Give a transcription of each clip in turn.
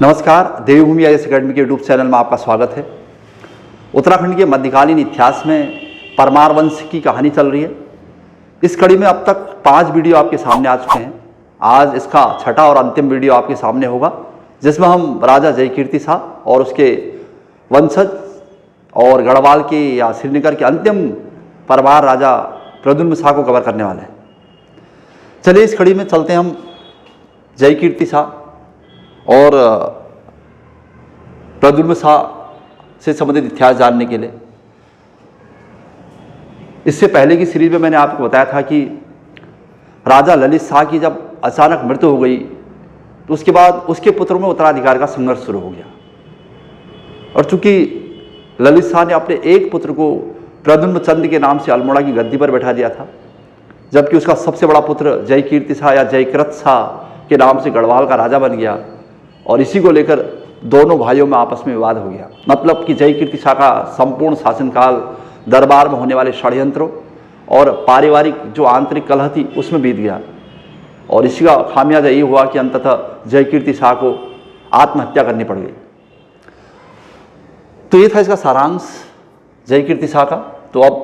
नमस्कार, देवभूमि IAS academy के YouTube channel में आपका स्वागत है। उत्तराखंड के मध्यकालीन इतिहास में परमार वंश की कहानी चल रही है। इस कड़ी में अब तक 5 वीडियो आपके सामने आ चुके हैं। आज इसका छठा और अंतिम वीडियो आपके सामने होगा, जिसमें हम राजा जयकीर्ति शाह और उसके वंशज और गढ़वाल के या श्रीनगर के अंतिम परमार राजा प्रद्युम्न शाह को कवर करने वाले हैं। चलिए इस कड़ी में चलते हैं हम जयकीर्ति शाह और प्रद्युम्न शाह से संबंधित इतिहास जानने के लिए। इससे पहले की सीरीज में मैंने आपको बताया था कि राजा ललित शाह की जब अचानक मृत्यु हो गई तो उसके बाद उसके पुत्रों में उत्तराधिकार का संघर्ष शुरू हो गया। और चूंकि ललित शाह ने अपने एक पुत्र को प्रद्युम्न चंद के नाम से अल्मोड़ा की गद्दी पर बैठा दिया था, जबकि उसका सबसे बड़ा पुत्र जयकीर्ति शाह या जयकृत शाह के नाम से गढ़वाल का राजा बन गया। और इसी को लेकर दोनों भाइयों में आपस में विवाद हो गया। मतलब कि जयकीर्ति शाह का संपूर्ण शासनकाल दरबार में होने वाले षड्यंत्रों और पारिवारिक जो आंतरिक कलह थी उसमें बीत गया। और इसी का खामियाजा ये हुआ कि अंततः जयकीर्ति शाह को आत्महत्या करनी पड़ गई। तो ये था इसका सारांश जयकीर्ति शाह का। तो अब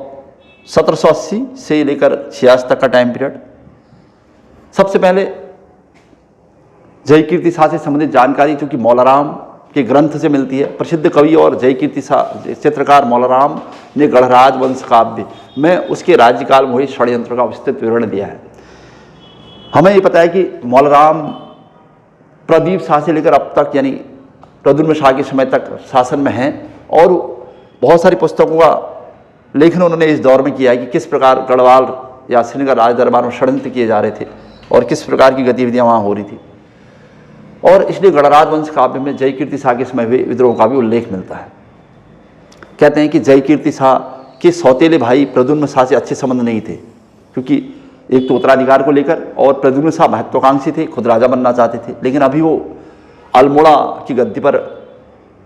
1780 से लेकर 86 तक का टाइम पीरियड। सबसे पहले जयकीर्ति शाह से संबंधित जानकारी जो कि मौलाराम के ग्रंथ से मिलती है। प्रसिद्ध कवि और जयकीर्ति शाह चित्रकार मौलाराम ने गढ़राज वंश काव्य में उसके राज्यकाल में हुए षड्यंत्र का विस्तृत विवरण दिया है। हमें ये पता है कि मौलाराम प्रदीप शाह से लेकर अब तक यानी प्रद्युम्न शाह के समय तक शासन में हैं और बहुत सारी पुस्तकों का लेखन उन्होंने इस दौर में किया है कि किस प्रकार गढ़वाल या श्रीनगर राज दरबार में षड्यंत्र किए जा रहे थे और किस प्रकार की गतिविधियां वहाँ हो रही थी। और इसलिए गढ़राज वंश काव्य में जयकीर्ति शाह के समय हुए विद्रोह का भी उल्लेख मिलता है। कहते हैं कि जयकीर्ति शाह के सौतेले भाई प्रद्युम्न शाह से अच्छे संबंध नहीं थे, क्योंकि एक तो उत्तराधिकार को लेकर और प्रद्युम्न शाह महत्वाकांक्षी थे, खुद राजा बनना चाहते थे, लेकिन अभी वो अल्मोड़ा की गद्दी पर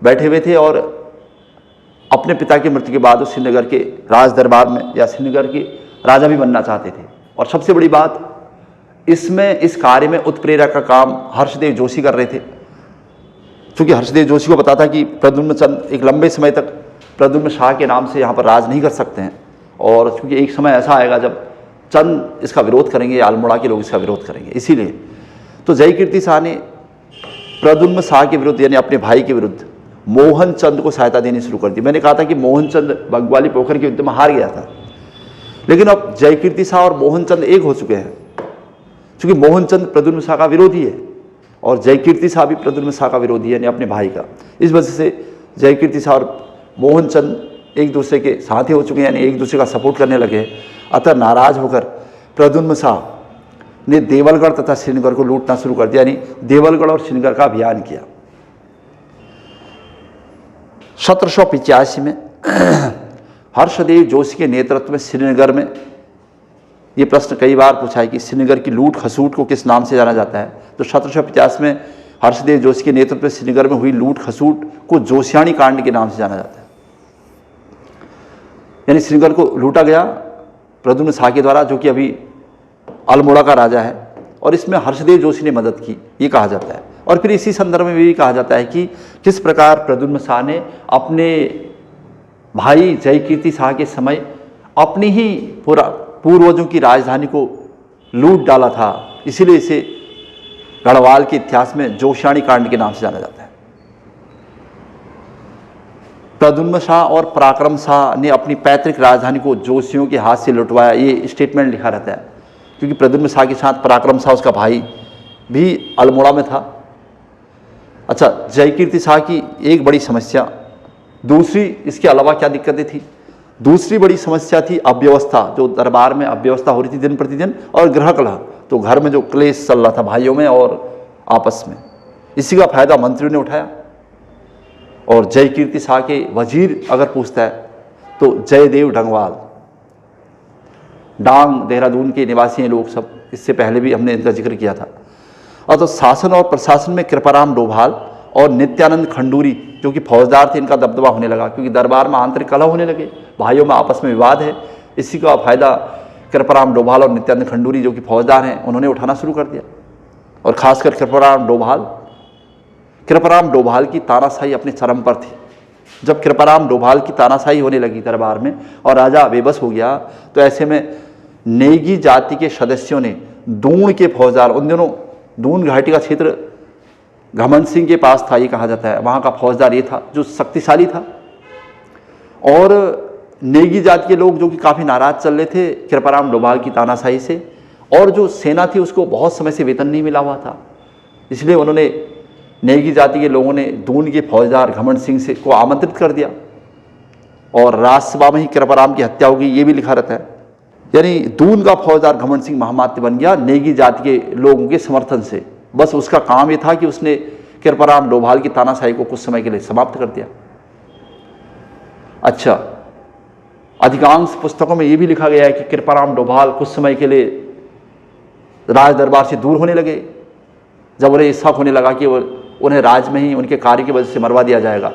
बैठे हुए थे और अपने पिता की मृत्यु के बाद वो श्रीनगर के राज दरबार में या श्रीनगर के राजा भी बनना चाहते थे। और सबसे बड़ी बात, इसमें इस कार्य में उत्प्रेरक का काम हर्षदेव जोशी कर रहे थे, क्योंकि हर्षदेव जोशी को पता था कि प्रद्युम्न चंद एक लंबे समय तक प्रद्युम्न शाह के नाम से यहाँ पर राज नहीं कर सकते हैं। और क्योंकि एक समय ऐसा आएगा जब चंद इसका विरोध करेंगे या अल्मोड़ा के लोग इसका विरोध करेंगे। इसीलिए तो जयकीर्ति शाह ने प्रद्युम्न शाह के विरुद्ध यानी अपने भाई के विरुद्ध मोहन चंद को सहायता देनी शुरू कर दी। मैंने कहा था कि मोहन चंद बग्वाली पोखर के युद्ध में हार गया था, लेकिन अब जयकीर्ति शाह और मोहन चंद एक हो चुके हैं, क्योंकि मोहन चंद प्रद्युम्न शाह का विरोधी है और जयकीर्ति शाह भी प्रद्युम्न शाह का विरोधी है यानी अपने भाई का। इस वजह से जयकीर्ति शाह और मोहन चंद एक दूसरे के साथी हो चुके हैं, यानी एक दूसरे का सपोर्ट करने लगे हैं। अतः नाराज होकर प्रद्युम्न शाह ने देवलगढ़ तथा श्रीनगर को लूटना शुरू कर दिया, यानी देवलगढ़ और श्रीनगर का अभियान किया। 1785 में हर्षदेव जोशी के नेतृत्व में श्रीनगर में, ये प्रश्न कई बार पूछा है कि श्रीनगर की लूट खसूट को किस नाम से जाना जाता है, तो 1750 में हर्षदेव जोशी के नेतृत्व में श्रीनगर में हुई लूट खसूट को जोशियाणी कांड के नाम से जाना जाता है। यानी श्रीनगर को लूटा गया प्रद्युम्न शाह के द्वारा, जो कि अभी अल्मोड़ा का राजा है, और इसमें हर्षदेव जोशी ने मदद की, ये कहा जाता है। और फिर इसी संदर्भ में भी कहा जाता है कि किस प्रकार प्रद्युम्न शाह ने अपने भाई जयकीर्ति शाह के समय अपनी ही पूर्वजों की राजधानी को लूट डाला था, इसीलिए इसे गढ़वाल के इतिहास में जोशियाणी कांड के नाम से जाना जाता है। प्रद्युम्न शाह और पराक्रम शाह ने अपनी पैतृक राजधानी को जोशियों के हाथ से लुटवाया, ये स्टेटमेंट लिखा रहता है, क्योंकि प्रद्युम्न शाह के साथ पराक्रम शाह उसका भाई भी अल्मोड़ा में था। अच्छा, जयकीर्ति शाह की एक बड़ी समस्या, दूसरी इसके अलावा क्या दिक्कतें थी? दूसरी बड़ी समस्या थी अव्यवस्था, जो दरबार में अव्यवस्था हो रही थी दिन प्रतिदिन, और गृह कलह, तो घर में जो क्लेश चल रहा था भाइयों में और आपस में, इसी का फायदा मंत्रियों ने उठाया। और जयकीर्ति शाह के वजीर अगर पूछता है तो जयदेव ढंगवाल, डांग देहरादून के निवासी हैं लोग सब, इससे पहले भी हमने इनका जिक्र किया था। और तो शासन और प्रशासन में कृपाराम डोभाल और नित्यानंद खंडूरी जो कि फौजदार थे, इनका दबदबा होने लगा, क्योंकि दरबार में आंतरिक कलह होने लगे, भाइयों में आपस में विवाद है। इसी का फायदा कृपाराम डोभाल और नित्यानंद खंडूरी जो कि फौजदार हैं, उन्होंने उठाना शुरू कर दिया। और खासकर कृपाराम डोभाल कृपाराम डोभाल की तानाशाही अपने चरम पर थी। जब कृपाराम डोभाल की तानाशाही होने लगी दरबार में और राजा बेबस हो गया, तो ऐसे में नेगी जाति के सदस्यों ने दून के फौजदार, उन दिनों दून घाटी का क्षेत्र घमंड सिंह के पास था, ये कहा जाता है, वहाँ का फौजदार ये था जो शक्तिशाली था। और नेगी जाति के लोग जो कि काफ़ी नाराज चल रहे थे कृपाराम डोभाल की तानाशाही से, और जो सेना थी उसको बहुत समय से वेतन नहीं मिला हुआ था, इसलिए उन्होंने नेगी जाति के लोगों ने दून के फौजदार घमंड सिंह से को आमंत्रित कर दिया और राजसभा में ही कृपाराम की हत्या हो गई, ये भी लिखा रहता है। यानी दून का फौजदार घमंड सिंह महामात्य बन गया नेगी जाति के लोगों के समर्थन से। बस उसका काम ये था कि उसने कृपाराम डोभाल की तानाशाही को कुछ समय के लिए समाप्त कर दिया। अच्छा, अधिकांश पुस्तकों में ये भी लिखा गया है कि कृपाराम डोभाल कुछ समय के लिए राज दरबार से दूर होने लगे, जब उन्हें शक होने लगा कि उन्हें राज में ही उनके कार्य की वजह से मरवा दिया जाएगा।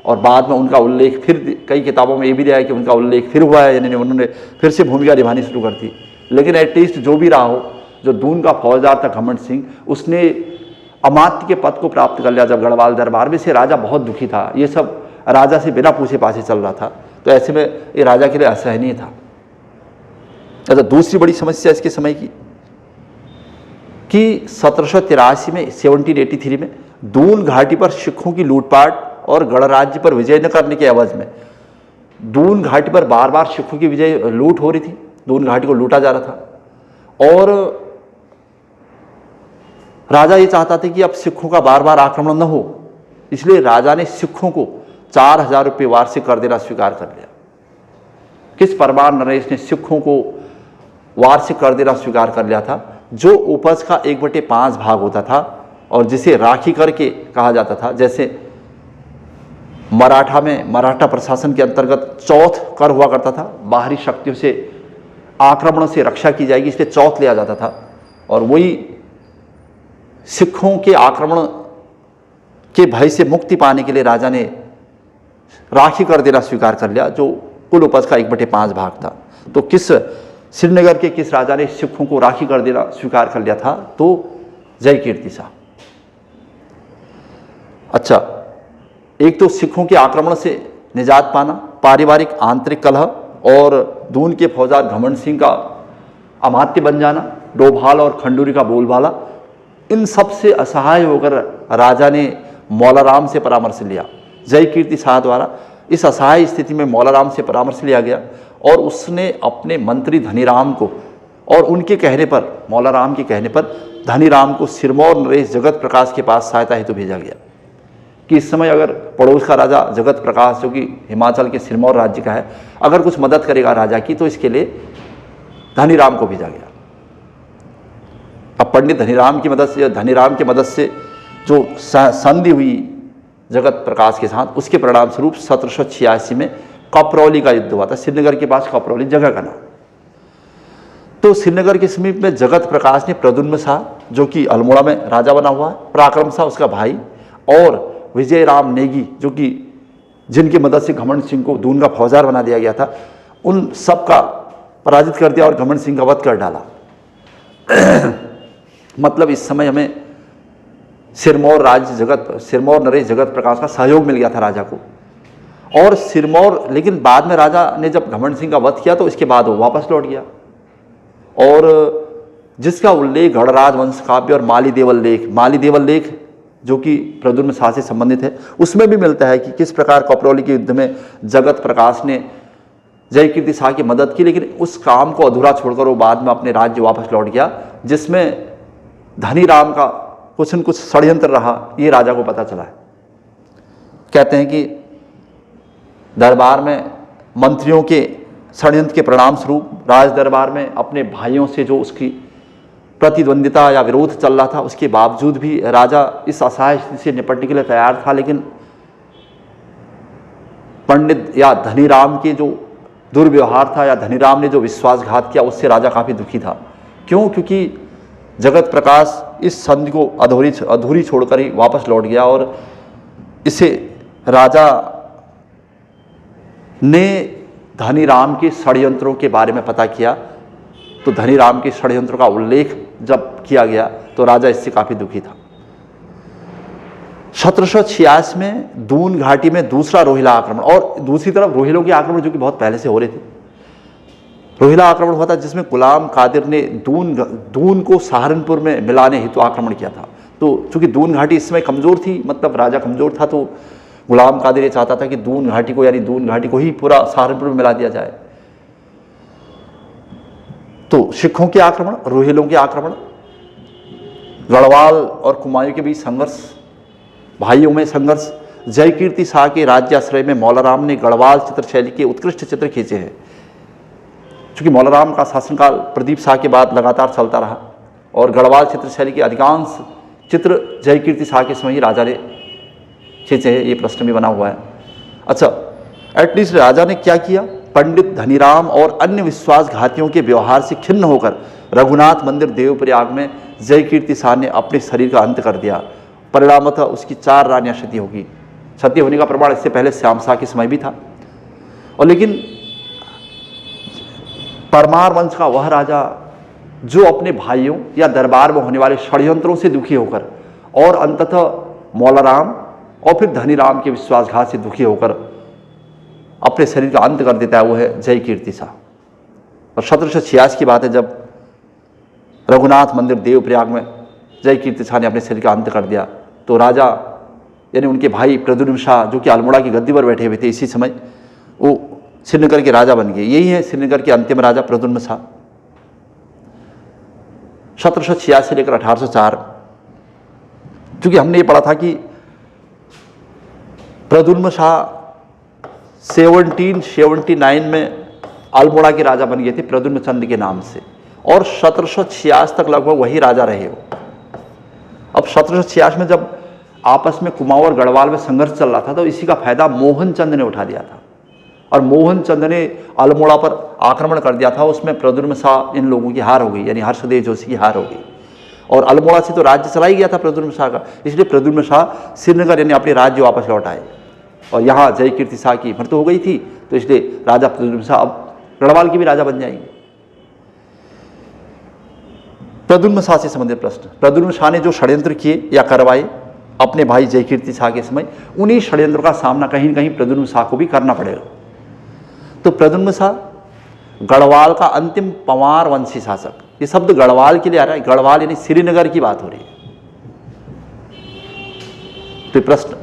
और बाद में उनका उल्लेख फिर कई किताबों में ये भी दिया है कि उनका उल्लेख फिर हुआ है, यानी उन्होंने फिर से भूमिका निभानी शुरू कर दी। लेकिन एटलीस्ट जो भी रहा हो, जो दून का फौजदार था घमंड सिंह, उसने अमात्य के पद को प्राप्त कर लिया जब गढ़वाल दरबार में। से राजा बहुत दुखी था, ये सब राजा से बिना पूछे पाछे चल रहा था, तो ऐसे में ये राजा के लिए असहनीय था। अच्छा, दूसरी बड़ी समस्या इसके समय की कि 1783 में 1783 में दून घाटी पर सिखों की लूटपाट और गणराज्य पर विजय न करने के एवज में दून घाटी पर बार बार सिखों की विजय लूट हो रही थी, दून घाटी को लूटा जा रहा था। और राजा ये चाहता था कि अब सिखों का बार बार आक्रमण न हो, इसलिए राजा ने सिखों को 4000 रुपये वार्षिक कर देना स्वीकार कर लिया। किस परमार नरेश ने सिखों को वार्षिक कर देना स्वीकार कर लिया था? जो उपज का 1/5 भाग होता था और जिसे राखी करके कहा जाता था। जैसे मराठा में मराठा प्रशासन के अंतर्गत चौथ कर हुआ करता था, बाहरी शक्तियों से आक्रमणों से रक्षा की जाएगी इसलिए चौथ लिया जाता था। और वही सिखों के आक्रमण के भय से मुक्ति पाने के लिए राजा ने राखी कर देना स्वीकार कर लिया, जो कुल उपज का 1/5 भाग था। तो किस श्रीनगर के किस राजा ने सिखों को राखी कर देना स्वीकार कर लिया था? तो जयकीर्ति शाह। अच्छा, एक तो सिखों के आक्रमण से निजात पाना, पारिवारिक आंतरिक कलह और दून के फौजदार घमंड सिंह का अमात्य बन जाना, डोभाल और खंडूरी का बोलबाला, इन सब से असहाय होकर राजा ने मौलाराम से परामर्श लिया। जयकीर्ति शाह द्वारा इस असहाय स्थिति में मौलाराम से परामर्श लिया गया और उसने अपने मंत्री धनीराम को, और उनके कहने पर, मौलाराम के कहने पर धनीराम को सिरमौर नरेश जगत प्रकाश के पास सहायता हेतु भेजा गया कि इस समय अगर पड़ोस का राजा जगत प्रकाश, जो कि हिमाचल के सिरमौर राज्य का है, अगर कुछ मदद करेगा राजा की, तो इसके लिए धनीराम को भेजा गया। अब पंडित धनीराम की मदद से जो संधि हुई जगत प्रकाश के साथ, उसके परिणाम स्वरूप 1786 में कपरौली का युद्ध हुआ था। श्रीनगर के पास कपरौली जगह का नाम। तो श्रीनगर के समीप में जगत प्रकाश ने प्रद्युम्न शाह, जो कि अल्मोड़ा में राजा बना हुआ है, पराक्रम शाह उसका भाई, और विजय राम नेगी, जो कि जिनकी मदद से घमंड सिंह को दून का फौजदार बना दिया गया था, उन सब का पराजित कर दिया और घमंड सिंह का वध कर डाला। मतलब इस समय हमें सिरमौर नरेश जगत प्रकाश का सहयोग मिल गया था राजा को। और सिरमौर, लेकिन बाद में राजा ने जब घमंड सिंह का वध किया तो इसके बाद वो वापस लौट गया, और जिसका उल्लेख गढ़राज वंश काव्य और माली देवल लेख जो कि प्रद्युम्न शाह से संबंधित है, उसमें भी मिलता है कि किस प्रकार कपरौली के युद्ध में जगत प्रकाश ने जयकीर्ति शाह की मदद की, लेकिन उस काम को अधूरा छोड़कर वो बाद में अपने राज्य वापस लौट गया, जिसमें धनीराम का कुछ न कुछ षड्यंत्र रहा, ये राजा को पता चला है। कहते हैं कि दरबार में मंत्रियों के षड्यंत्र के परिणाम स्वरूप राज दरबार में अपने भाइयों से जो उसकी प्रतिद्वंदिता या विरोध चल रहा था, उसके बावजूद भी राजा इस असहाय स्थिति से निपटने के लिए तैयार था। लेकिन पंडित या धनीराम के जो दुर्व्यवहार था या धनीराम ने जो विश्वासघात किया, उससे राजा काफ़ी दुखी था। क्यों? क्योंकि जगत प्रकाश इस संधि को अधूरी छोड़कर ही वापस लौट गया, और इसे राजा ने धनीराम के षड्यंत्रों के बारे में पता किया। तो धनीराम के षड्यंत्रों का उल्लेख जब किया गया तो राजा इससे काफ़ी दुखी था। 1786 में दून घाटी में दूसरा रोहिला आक्रमण, और दूसरी तरफ रोहिलों के आक्रमण जो कि बहुत पहले से हो रहे थे। रोहिला आक्रमण हुआ था जिसमें गुलाम कादिर ने दून को सहारनपुर में मिलाने हेतु आक्रमण किया था। तो चूंकि दून घाटी इस समय कमज़ोर थी, मतलब राजा कमज़ोर था, तो गुलाम कादिर ये चाहता था कि दून घाटी को, यानी दून घाटी को ही पूरा सहारनपुर में मिला दिया जाए। तो सिखों के आक्रमण, रोहिलों के आक्रमण, गढ़वाल और कुमायूं के बीच संघर्ष, भाइयों में संघर्ष। जयकीर्ति शाह के राज्याश्रय में मौलाराम ने गढ़वाल चित्रशैली के उत्कृष्ट चित्र खींचे हैं। चूँकि मौलाराम का शासनकाल प्रदीप शाह के बाद लगातार चलता रहा और गढ़वाल चित्रशैली के अधिकांश चित्र जयकीर्ति शाह के समय ही राजा ने खींचे हैं, ये प्रश्न भी बना हुआ है। अच्छा, एटलीस्ट राजा ने क्या किया? पंडित धनीराम और अन्य विश्वासघातियों के व्यवहार से खिन्न होकर रघुनाथ मंदिर देवप्रयाग में जयकीर्ति शाह ने अपने शरीर का अंत कर दिया। परिणामतः उसकी 4 रानियां सती होगी। सती होने का प्रमाण इससे पहले श्याम शाह के समय भी था। और लेकिन परमार वंश का वह राजा जो अपने भाइयों या दरबार में होने वाले षड्यंत्रों से दुखी होकर और अंततः मौलाराम और फिर धनीराम के विश्वासघात से दुखी होकर अपने शरीर का अंत कर देता है, वो है जयकीर्ति शाह। और 1786 की बात है जब रघुनाथ मंदिर देवप्रयाग में जयकीर्ति शाह ने अपने शरीर का अंत कर दिया। तो राजा यानी उनके भाई प्रद्युम्न शाह जो कि अल्मोड़ा की गद्दी पर बैठे हुए थे, इसी समय वो श्रीनगर के राजा बन गए। यही है श्रीनगर के अंतिम राजा प्रद्युम्न शाह। 1786 से लेकर 1804, क्योंकि हमने ये पढ़ा था कि प्रद्युम्न शाह 1779 में अल्मोड़ा के राजा बन गए थे प्रद्युम्न चंद के नाम से, और 1786 तक लगभग वही राजा रहे हो। अब 1786 में जब आपस में कुमाऊं और गढ़वाल में संघर्ष चल रहा था तो इसी का फायदा मोहन चंद ने उठा लिया था और मोहन चंद ने अल्मोड़ा पर आक्रमण कर दिया था। उसमें प्रद्युम्न शाह इन लोगों की हार हो गई, यानी हर्षदेव जोशी की हार हो गई, और अल्मोड़ा से तो राज्य चला ही गया था प्रद्युम्न शाह का। इसलिए प्रद्युम्न शाह श्रीनगर यानी अपने राज्य वापस लौट आए और यहाँ जयकीर्ति शाह की मृत्यु हो गई थी, तो इसलिए राजा प्रद्युम्न शाह अब गढ़वाल के भी राजा बन जाएंगे। प्रद्युम्न शाह से संबंधित प्रश्न। प्रद्युम्न शाह ने जो षड्यंत्र किए या करवाए अपने भाई जयकीर्ति शाह के समय, उन्हीं षड्यंत्रों का सामना कहीं न कहीं प्रद्युम्न शाह को भी करना पड़ेगा। तो प्रद्युम्न शाह गढ़वाल का अंतिम पंवार वंशी शासक, ये शब्द गढ़वाल के लिए आ रहा है, गढ़वाल यानी श्रीनगर की बात हो रही है। तो प्रश्न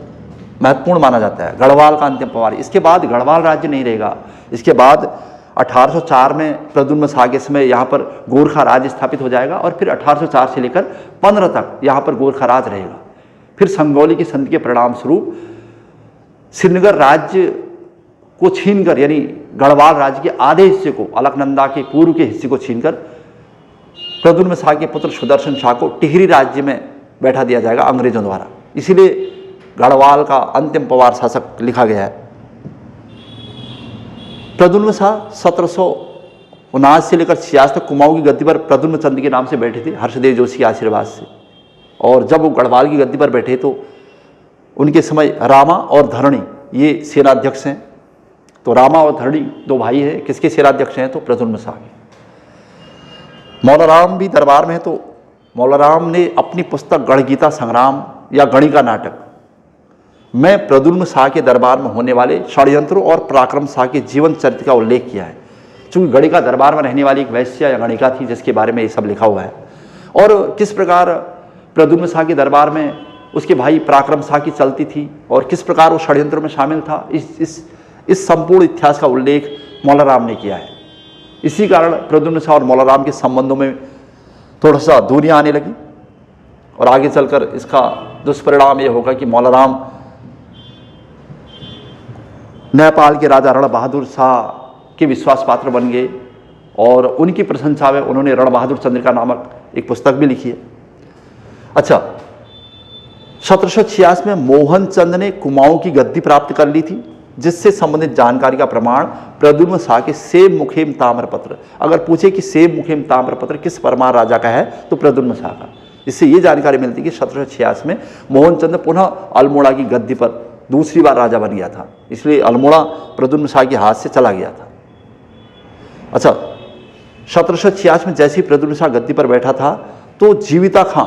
महत्वपूर्ण माना जाता है, गढ़वाल का अंतिम पंवार। इसके बाद गढ़वाल राज्य नहीं रहेगा। इसके बाद 1804 में प्रद्युम्न शाह के समय यहाँ पर गोरखा राज स्थापित हो जाएगा और फिर 1804 से लेकर 15 तक यहाँ पर गोरखा राज रहेगा। फिर संगौली की संधि के परिणाम स्वरूप श्रीनगर राज्य को छीनकर, यानी गढ़वाल राज्य के आधे हिस्से को, अलकनंदा के पूर्व के हिस्से को छीनकर प्रद्युम्न शाह के पुत्र सुदर्शन शाह को टिहरी राज्य में बैठा दिया जाएगा अंग्रेजों द्वारा। इसीलिए गढ़वाल का अंतिम पंवार शासक लिखा गया है। प्रद्युम्न शाह 1779 से लेकर 86 तक कुमाऊं की गद्दी पर प्रद्युम्न चंद के नाम से बैठे थे, हर्षदेव जोशी के आशीर्वाद से। और जब वो गढ़वाल की गद्दी पर बैठे तो उनके समय रामा और धरणी ये सेनाध्यक्ष हैं। तो रामा और धरणी 2 भाई हैं। किसके सेनाध्यक्ष हैं? तो प्रद्युम्न शाह के। मौलाराम भी दरबार में है, तो मौलाराम ने अपनी पुस्तक गढ़गीता संग्राम या गणिका नाटक में प्रद्युम्न शाह के दरबार में होने वाले षड्यंत्रों और पराक्रम शाह के जीवन चरित्र का उल्लेख किया है। चूंकि गणिका दरबार में रहने वाली एक वैश्या या गणिका थी जिसके बारे में ये सब लिखा हुआ है, और किस प्रकार प्रद्युम्न शाह के दरबार में उसके भाई पराक्रम शाह की चलती थी और किस प्रकार वो षड्यंत्रों में शामिल था, इस संपूर्ण इतिहास का उल्लेख मौलाराम ने किया है। इसी कारण प्रद्युम्न शाह और मौलाराम के संबंधों में थोड़ा सा दूरियां आने लगी और आगे चलकर इसका दुष्परिणाम ये होगा कि मौलाराम नेपाल के राजा रण बहादुर शाह के विश्वास पात्र बन गए और उनकी प्रशंसा में उन्होंने रण बहादुर चंद्रिका नामक एक पुस्तक भी लिखी है। अच्छा, 1786 में मोहन चंद ने कुमाऊं की गद्दी प्राप्त कर ली थी, जिससे संबंधित जानकारी का प्रमाण प्रद्युम्न शाह के सेब मुखेम ताम्रपत्र। अगर पूछे कि सेब मुखेम ताम्रपत्र किस परमार राजा का है तो प्रद्युम्न शाह का। इससे ये जानकारी मिलती है कि 1786 में मोहन चंद पुनः अल्मोड़ा की गद्दी पर दूसरी बार राजा बन गया था, इसलिए अल्मोड़ा प्रद्युम्न शाह के हाथ से चला गया था। अच्छा, 1786 में जैसे ही प्रद्युम्न शाह गद्दी पर बैठा था तो जीविता खां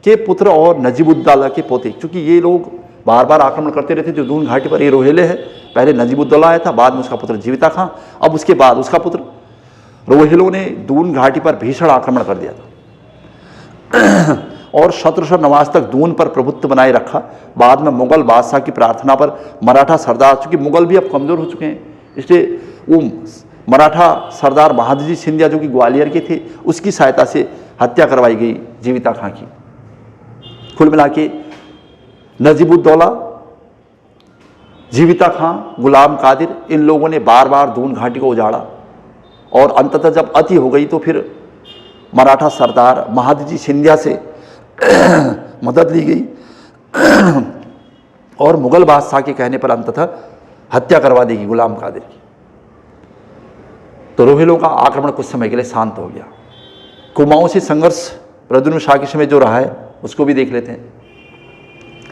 के पुत्र और नजीबुद्दौला के पोते, क्योंकि ये लोग बार बार आक्रमण करते रहते जो दून घाटी पर। ये रोहेले है, पहले नजीबुद्दौला आया था, बाद में उसका पुत्र जीविता खां, अब उसके बाद उसका पुत्र। रोहिलों ने दून घाटी पर भीषण आक्रमण कर दिया था और 1789 तक दून पर प्रभुत्व बनाए रखा। बाद में मुगल बादशाह की प्रार्थना पर मराठा सरदार, चूंकि मुगल भी अब कमज़ोर हो चुके हैं, इसलिए वो मराठा सरदार महादजी सिंधिया जो कि ग्वालियर के थे, उसकी सहायता से हत्या करवाई गई जीविता खां की। कुल मिला के नजीबुद्दौला, जीविता खां, गुलाम कादिर, इन लोगों ने बार बार दून घाटी को उजाड़ा और अंततः जब अति हो गई तो फिर मराठा सरदार महादजी सिंधिया से मदद ली गई और मुगल बादशाह के कहने पर अंततः हत्या करवा देगी गुलाम कादिर की। तो रोहिलों का आक्रमण कुछ समय के लिए शांत हो गया। कुमाऊं से संघर्ष प्रद्युम्न शाह के समय जो रहा है उसको भी देख लेते हैं।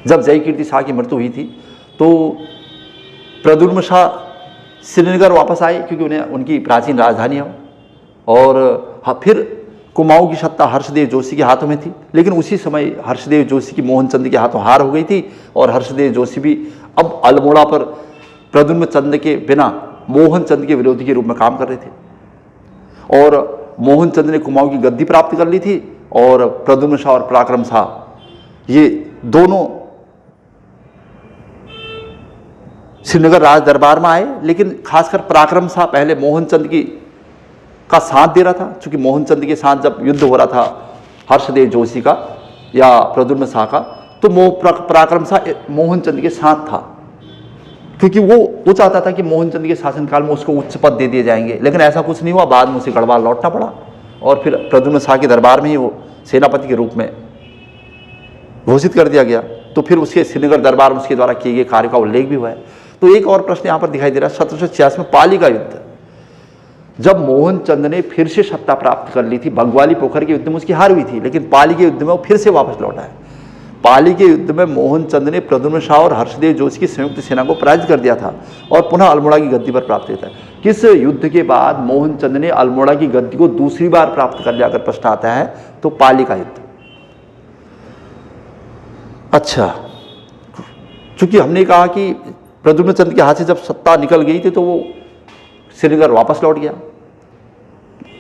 जब जयकीर्ति शाह की मृत्यु हुई थी तो प्रद्युम्न शाह श्रीनगर वापस आए, क्योंकि उन्हें उनकी प्राचीन राजधानी है। और फिर कुमाऊं की सत्ता हर्षदेव जोशी के हाथों में थी, लेकिन उसी समय हर्षदेव जोशी की मोहन चंद के हाथों हार हो गई थी और हर्षदेव जोशी भी अब अल्मोड़ा पर प्रद्युम्न चंद के बिना मोहन चंद के विरोधी के रूप में काम कर रहे थे। और मोहन चंद ने कुमाऊं की गद्दी प्राप्त कर ली थी और प्रद्युम्न शाह और पराक्रम शाह ये दोनों श्रीनगर राज दरबार में आए। लेकिन खासकर पराक्रम शाह पहले मोहन चंद का साथ दे रहा था, क्योंकि मोहन चंद के साथ जब युद्ध हो रहा था हर्षदेव जोशी का या प्रद्युम्न शाह का, तो पराक्रम शाह मोहन चंद के साथ था, क्योंकि वो चाहता था कि मोहन चंद के शासनकाल में उसको उच्च पद दे दिए जाएंगे। लेकिन ऐसा कुछ नहीं हुआ, बाद में उसे गढ़वाल लौटना पड़ा और फिर प्रद्युम्न शाह के दरबार में ही वो सेनापति के रूप में घोषित कर दिया गया। तो फिर उसके श्रीनगर दरबार में उसके द्वारा किए गए कार्य का उल्लेख भी हुआ है। तो एक और प्रश्न यहाँ पर दिखाई दे रहा है, 1786 में पाली का युद्ध, जब मोहन चंद ने फिर से सत्ता प्राप्त कर ली थी। बंगवाली पोखर के युद्ध में उसकी हार हुई थी, लेकिन पाली के युद्ध में वो फिर से वापस लौटा है। पाली के युद्ध में मोहन चंद ने प्रद्युम्न शाह और हर्षदेव जोशी की संयुक्त सेना को पराजित कर दिया था और पुनः अल्मोड़ा की गद्दी पर प्राप्त किया था। किस युद्ध के बाद मोहन चंद ने अल्मोड़ा की गद्दी को दूसरी बार प्राप्त कर लिया, अगर प्रश्न आता है तो पाली का युद्ध। अच्छा, चूंकि हमने कहा कि प्रद्युम्न चंद के हाथ से जब सत्ता निकल गई थी तो वो श्रीनगर वापस लौट गया।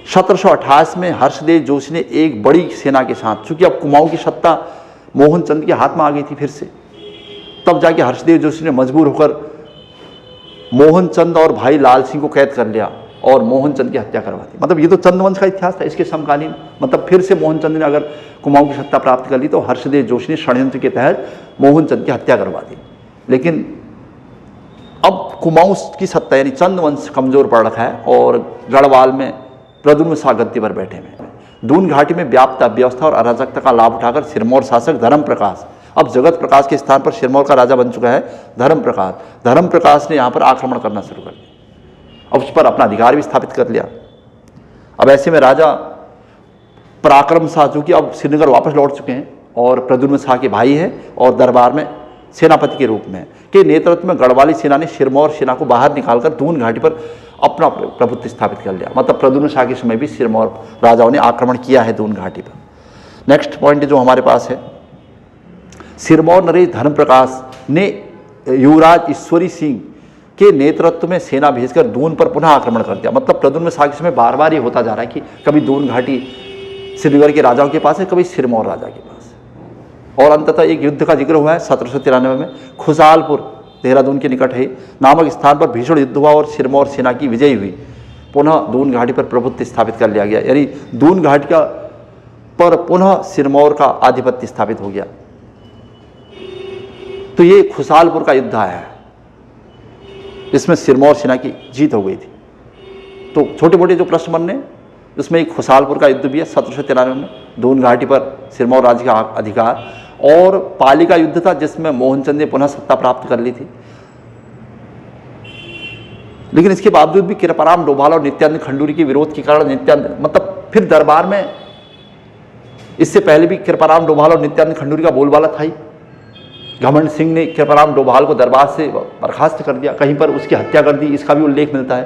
1728 में हर्षदेव जोशी ने एक बड़ी सेना के साथ, चूंकि अब कुमाऊं की सत्ता मोहन चंद के हाथ में आ गई थी फिर से, तब जाके हर्षदेव जोशी ने मजबूर होकर मोहन चंद और भाई लाल सिंह को कैद कर लिया और मोहन चंद की हत्या करवा दी। मतलब ये तो चंद वंश का इतिहास था इसके समकालीन। मतलब फिर से मोहन चंद ने अगर कुमाऊं की सत्ता प्राप्त कर ली तो हर्षदेव जोशी ने षड्यंत्र के तहत मोहन चंद की हत्या करवा दी। लेकिन अब कुमाऊं की सत्ता यानी चंद वंश कमजोर पड़ रखा है और गढ़वाल में प्रद्युम्न शाह गद्दी पर बैठे हुए। दून घाटी में व्याप्त अव्यवस्था और अराजकता का लाभ उठाकर सिरमौर शासक धर्म प्रकाश, अब जगत प्रकाश के स्थान पर सिरमौर का राजा बन चुका है धर्म प्रकाश। धर्म प्रकाश ने यहाँ पर आक्रमण करना शुरू कर दिया, अब उस पर अपना अधिकार भी स्थापित कर लिया। अब ऐसे में राजा पराक्रम शाह, जो कि अब श्रीनगर वापस लौट चुके हैं और प्रद्युम्न शाह के भाई हैं और दरबार में सेनापति के रूप में, के नेतृत्व में गढ़वाली सेना ने सिरमौर सेना को बाहर निकालकर दून घाटी पर अपना प्रभुत्व स्थापित कर लिया। मतलब प्रद्युम्न शाह के समय भी सिरमौर राजाओं ने आक्रमण किया है दून घाटी पर। नेक्स्ट पॉइंट जो हमारे पास है, सिरमौर नरेश धर्म प्रकाश ने युवराज ईश्वरी सिंह के नेतृत्व में सेना भेजकर दून पर पुनः आक्रमण कर दिया। मतलब प्रद्युम्न शाह के समय बार बार ये होता जा रहा है कि कभी दून घाटी श्रीनगर के राजाओं के पास है, कभी सिरमौर राजा के पास। और अंततः एक युद्ध का जिक्र हुआ है 1793 में, खुशालपुर देहरादून के निकट है नामक स्थान पर भीषण युद्ध हुआ और सिरमौर सेना की विजयी हुई। पुनः दून घाटी पर प्रभुत्व स्थापित कर लिया गया, यानी दून घाटी का पर पुनः सिरमौर का आधिपत्य स्थापित हो गया। तो ये खुशालपुर का युद्ध आया है, इसमें सिरमौर सेना की जीत हो गई थी। तो छोटे मोटे जो प्रश्न बनने, उसमें एक खुशालपुर का युद्ध भी है 1793 में, दून घाटी पर सिरमौर राज्य का अधिकार, और पाली का युद्ध था जिसमें मोहनचंद ने पुनः सत्ता प्राप्त कर ली थी। लेकिन इसके बावजूद भी कृपाराम डोभाल और नित्यानंद खंडूरी के विरोध के कारण नित्यानंद, मतलब फिर दरबार में इससे पहले भी कृपाराम डोभाल और नित्यानंद खंडूरी का बोलबाला था ही। घमंड सिंह ने कृपाराम डोभाल को दरबार से बर्खास्त कर दिया, कहीं पर उसकी हत्या कर दी, इसका भी उल्लेख मिलता है।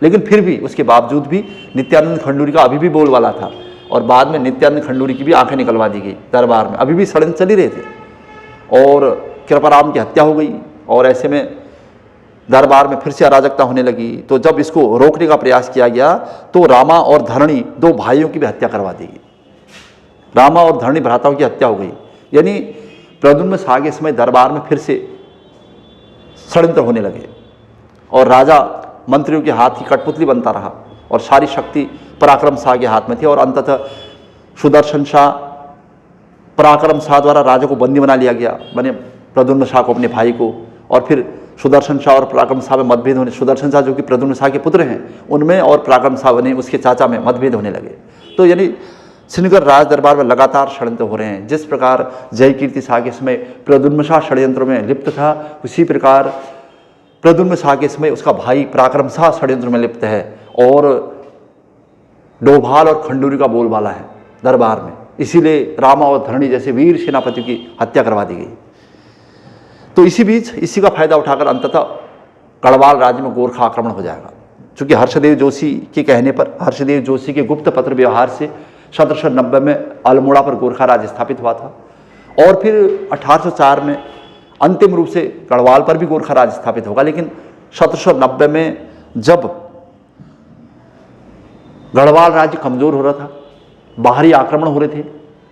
लेकिन फिर भी उसके बावजूद भी नित्यानंद खंडूरी का अभी भी बोलबाला था और बाद में नित्यानंद खंडूरी की भी आंखें निकलवा दी गई दरबार में। अभी भी षड्यंत्र चल ही रहे थे और कृपाराम की हत्या हो गई और ऐसे में दरबार में फिर से अराजकता होने लगी। तो जब इसको रोकने का प्रयास किया गया तो रामा और धरणी दो भाइयों की भी हत्या करवा दी गई। रामा और धरणी भ्राताओं की हत्या हो गई, यानी प्रद्युम्न शाह के समय दरबार में फिर से षड्यंत्र होने लगे और राजा मंत्रियों के हाथ की कठपुतली बनता रहा और सारी शक्ति पराक्रम शाह के हाथ में थी। और अंततः सुदर्शन शाह, पराक्रम शाह द्वारा राजा को बंदी बना लिया गया, बने प्रद्युम्न शाह को, अपने भाई को। और फिर सुदर्शन शाह और पराक्रम शाह में मतभेद होने, सुदर्शन शाह जो कि प्रद्युम्न शाह के पुत्र हैं उनमें और पराक्रम शाह बने उसके चाचा में मतभेद होने लगे। तो यानी श्रीनगर राज दरबार में लगातार षड्यंत्र हो रहे हैं। जिस प्रकार जयकीर्ति शाह के समय प्रद्युम्न शाह षड्यंत्रों में लिप्त था, उसी प्रकार प्रद्युम्न शाह के समय उसका भाई पराक्रम शाह षड्यंत्र में लिप्त है और डोभाल और खंडूरी का बोलबाला है दरबार में। इसीलिए रामा और धरणी जैसे वीर सेनापतियों की हत्या करवा दी गई। तो इसी बीच इसी का फायदा उठाकर अंततः गढ़वाल राज्य में गोरखा आक्रमण हो जाएगा। चूंकि हर्षदेव जोशी के कहने पर, हर्षदेव जोशी के गुप्त पत्र व्यवहार से 1790 में अल्मोड़ा पर गोरखा राज स्थापित हुआ था और फिर 1804 में अंतिम रूप से गढ़वाल पर भी गोरखा राज स्थापित होगा। लेकिन 1790 में जब गढ़वाल राज्य कमजोर हो रहा था, बाहरी आक्रमण हो रहे थे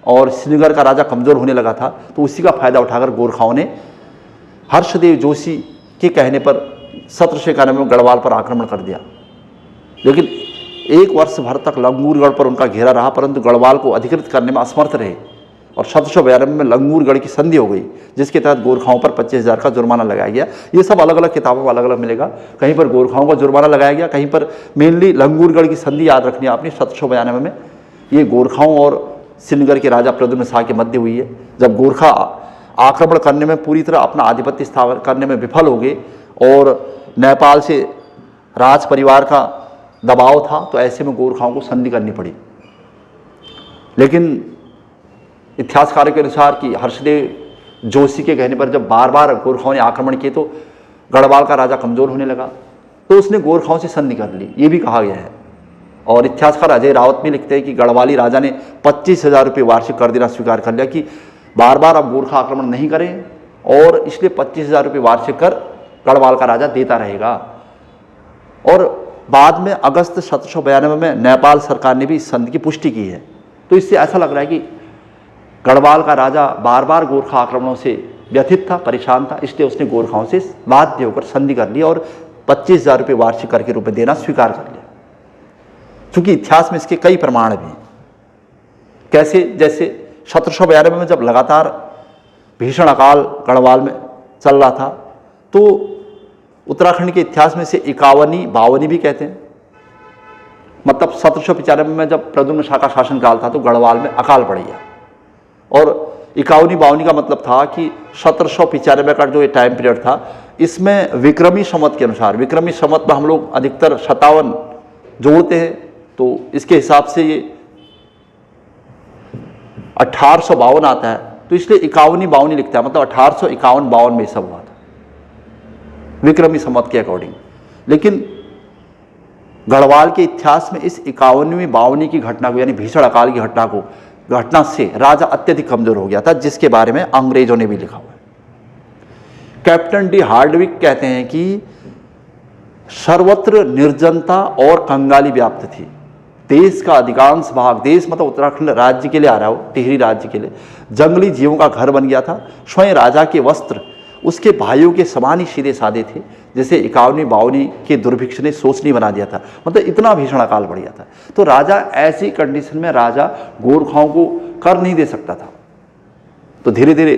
और श्रीनगर का राजा कमजोर होने लगा था, तो उसी का फायदा उठाकर गोरखाओं ने हर्षदेव जोशी के कहने पर 1791 में गढ़वाल पर आक्रमण कर दिया। लेकिन एक वर्ष भर तक लंगूरगढ़ पर उनका घेरा रहा, परंतु गढ़वाल को अधिकृत करने में असमर्थ रहे और 1792 में लंगूरगढ़ की संधि हो गई, जिसके तहत गोरखाओं पर 25,000 का जुर्माना लगाया गया। ये सब अलग अलग किताबों में अलग अलग मिलेगा। कहीं पर गोरखाओं का जुर्माना लगाया गया, कहीं पर मेनली लंगूरगढ़ की संधि याद रखनी है आपने 1792 में। ये गोरखाओं और श्रीनगर के राजा प्रद्युम्न शाह के मध्य हुई है। जब गोरखा आक्रमण करने में पूरी तरह अपना आधिपत्य स्थापित करने में विफल हो गए और नेपाल से राज परिवार का दबाव था, तो ऐसे में गोरखाओं को संधि करनी पड़ी। लेकिन इतिहासकारों के अनुसार कि हर्षदेव जोशी के कहने पर जब बार बार गोरखाओं ने आक्रमण किए तो गढ़वाल का राजा कमजोर होने लगा, तो उसने गोरखाओं से संधि कर ली, ये भी कहा गया है। और इतिहासकार अजय रावत भी लिखते हैं कि गढ़वाली राजा ने 25,000 रुपये वार्षिक कर देना स्वीकार कर लिया कि बार बार अब गोरखा आक्रमण नहीं करें और इसलिए 25,000 रुपये वार्षिक कर गढ़वाल का राजा देता रहेगा। और बाद में अगस्त 1792 में नेपाल सरकार ने भी इस संधि की पुष्टि की है। तो इससे ऐसा लग रहा है कि गढ़वाल का राजा बार बार गोरखा आक्रमणों से व्यथित था, परेशान था, इसलिए उसने गोरखाओं से बाध्य होकर संधि कर ली और 25,000 रुपये वार्षिक कर के रूप में देना स्वीकार कर लिया। चूंकि इतिहास में इसके कई प्रमाण भी, कैसे, जैसे 1792 में जब लगातार भीषण अकाल गढ़वाल में चल रहा था, तो उत्तराखंड के इतिहास में से 51-52 भी कहते हैं। मतलब 1795 में जब प्रद्युम्न शाह का शासनकाल था तो गढ़वाल में अकाल पड़ गया। और 51-52 का मतलब था कि 1795 का जो ये टाइम पीरियड था, इसमें विक्रमी संवत के अनुसार, विक्रमी संवत में हम लोग अधिकतर 57 जोड़ते हैं, तो इसके हिसाब से ये 1852 आता है, तो इसलिए 51-52 लिखता है, मतलब 1851-52 में सब हुआ था विक्रमी संवत के अकॉर्डिंग। लेकिन गढ़वाल के इतिहास में इस 51-52 की घटना को, यानी भीषण अकाल की घटना से राजा अत्यधिक कमजोर हो गया था, जिसके बारे में अंग्रेजों ने भी लिखा हुआ है। कैप्टन डी हार्डविक कहते हैं कि सर्वत्र निर्जनता और कंगाली व्याप्त थी। देश का अधिकांश भाग, देश मतलब उत्तराखंड राज्य के लिए आ रहा हो, टिहरी राज्य के लिए, जंगली जीवों का घर बन गया था। स्वयं राजा के वस्त्र उसके भाइयों के समान ही सीधे साधे थे, जैसे 51-52 के दुर्भिक्ष ने शोचनीय बना दिया था। मतलब इतना भीषण अकाल पड़ गया था। तो राजा ऐसी कंडीशन में राजा गोरखाओं को कर नहीं दे सकता था। तो धीरे धीरे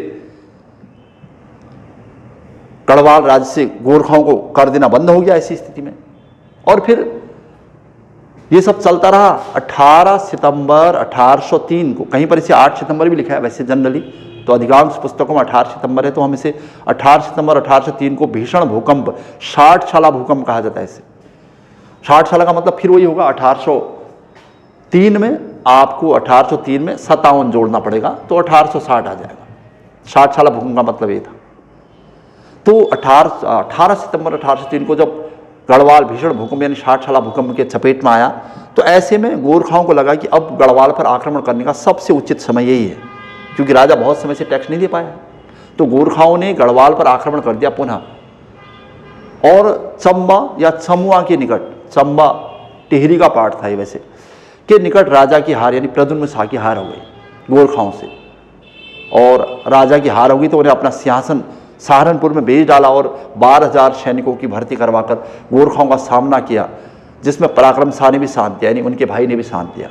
गढ़वाल राज्य से गोरखाओं को कर देना बंद हो गया ऐसी स्थिति में। और फिर ये सब चलता रहा। 18 सितंबर 1803 को, कहीं पर इसे 8 सितंबर भी लिखा है वैसे जनरली, तो अधिकांश पुस्तकों में 18 सितंबर है, तो हम इसे 18 सितंबर 1803 को भीषण भूकंप, 60 भूकंप कहा जाता है इसे। 60 का मतलब फिर वही होगा 1803 में, आपको 1803 में 57 जोड़ना पड़ेगा तो 1860 आ जाएगा। 60 भूकंप का मतलब ये था। तो 18 सितंबर 1803 को जब गढ़वाल भीषण भूकंप यानी 60 साला भूकंप के चपेट में आया, तो ऐसे में गोरखाओं को लगा कि अब गढ़वाल पर आक्रमण करने का सबसे उचित समय यही है, क्योंकि राजा बहुत समय से टैक्स नहीं दे पाया। तो गोरखाओं ने गढ़वाल पर आक्रमण कर दिया पुनः, और चंबा या चमुआ के निकट, चंबा टिहरी का पार्ट था ये वैसे, के निकट राजा की हार यानी प्रद्युम्न शाह की हार हो गई गोरखाओं से। और राजा की हार हो गई तो उन्हें अपना सिंहासन सहारनपुर में भेज डाला और 12,000 सैनिकों की भर्ती करवाकर गोरखाओं का सामना किया, जिसमें पराक्रम शाह ने भी साथ दिया, यानी उनके भाई ने भी साथ दिया।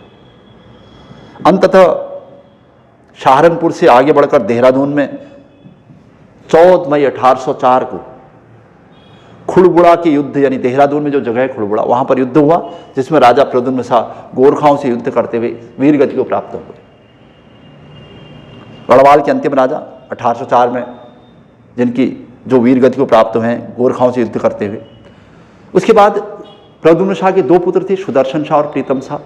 अंततः सहारनपुर से आगे बढ़कर देहरादून में 14 मई 1804 को खुड़बुड़ा के युद्ध, यानी देहरादून में जो जगह है खुड़बुड़ा, वहां पर युद्ध हुआ, जिसमें राजा प्रद्युम्न शाह गोरखाओं से युद्ध करते हुए वीरगति को प्राप्त हुए। गढ़वाल के अंतिम राजा 1804 में जिनकी जो वीरगति को प्राप्त हुए हैं गोरखाओं से युद्ध करते हुए। उसके बाद प्रद्युम्न शाह के 2 पुत्र थे, सुदर्शन शाह और प्रीतम शाह।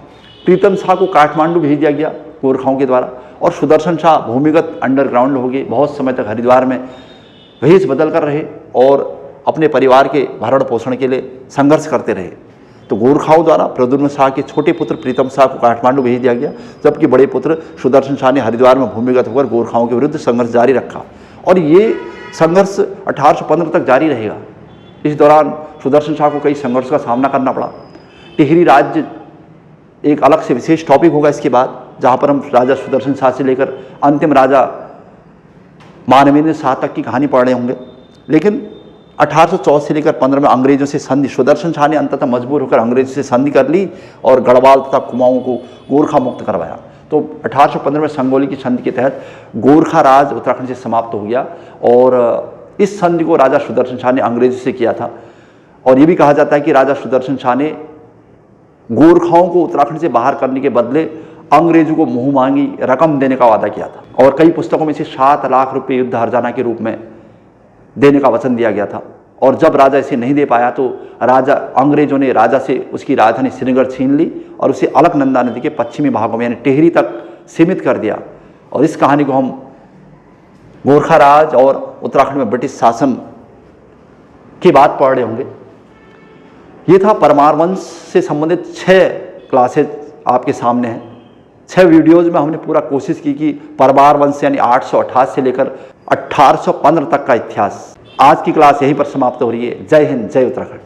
प्रीतम शाह को काठमांडू भेज दिया गया गोरखाओं के द्वारा, और सुदर्शन शाह भूमिगत अंडरग्राउंड हो गए, बहुत समय तक हरिद्वार में भेष बदल कर रहे और अपने परिवार के भरण पोषण के लिए संघर्ष करते रहे। तो गोरखाओं द्वारा प्रद्युम्न शाह के छोटे पुत्र प्रीतम शाह को काठमांडू भेज दिया गया, जबकि बड़े पुत्र सुदर्शन शाह ने हरिद्वार में भूमिगत होकर गोरखाओं के विरुद्ध संघर्ष जारी रखा, और ये संघर्ष 1815 तक जारी रहेगा। इस दौरान सुदर्शन शाह को कई संघर्ष का सामना करना पड़ा। टिहरी राज्य एक अलग से विशेष टॉपिक होगा इसके बाद, जहाँ पर हम राजा सुदर्शन शाह से लेकर अंतिम राजा मानवेंद्र शाह तक की कहानी पढ़ रहे होंगे। लेकिन 1814 से लेकर 15 में अंग्रेजों से संधि, सुदर्शन शाह ने अंततः मजबूर होकर अंग्रेजों से संधि कर ली और गढ़वाल तथा कुमाऊं को गोरखा मुक्त करवाया। तो 1815 में संगोली की संधि के तहत गोरखा राज उत्तराखंड से समाप्त हो गया, और इस संधि को राजा सुदर्शन शाह ने अंग्रेजों से किया था। और ये भी कहा जाता है कि राजा सुदर्शन शाह ने गोरखाओं को उत्तराखंड से बाहर करने के बदले अंग्रेजों को मुंह मांगी रकम देने का वादा किया था, और कई पुस्तकों में से 7 लाख रुपये युद्ध हर्जाना के रूप में देने का वचन दिया गया था। और जब राजा इसे नहीं दे पाया तो अंग्रेजों ने राजा से उसकी राजधानी श्रीनगर छीन ली और उसे अलकनंदा नदी के पश्चिमी भागों में यानी टिहरी तक सीमित कर दिया। और इस कहानी को हम गोरखा राज और उत्तराखंड में ब्रिटिश शासन की बात पढ़ रहे होंगे। ये था परमार वंश से संबंधित 6 क्लासेज आपके सामने हैं। 6 वीडियोज में हमने पूरा कोशिश की कि परमार वंश यानी 828 से लेकर 1815 तक का इतिहास। आज की क्लास यहीं पर समाप्त हो रही है। जय हिंद, जय उत्तराखंड।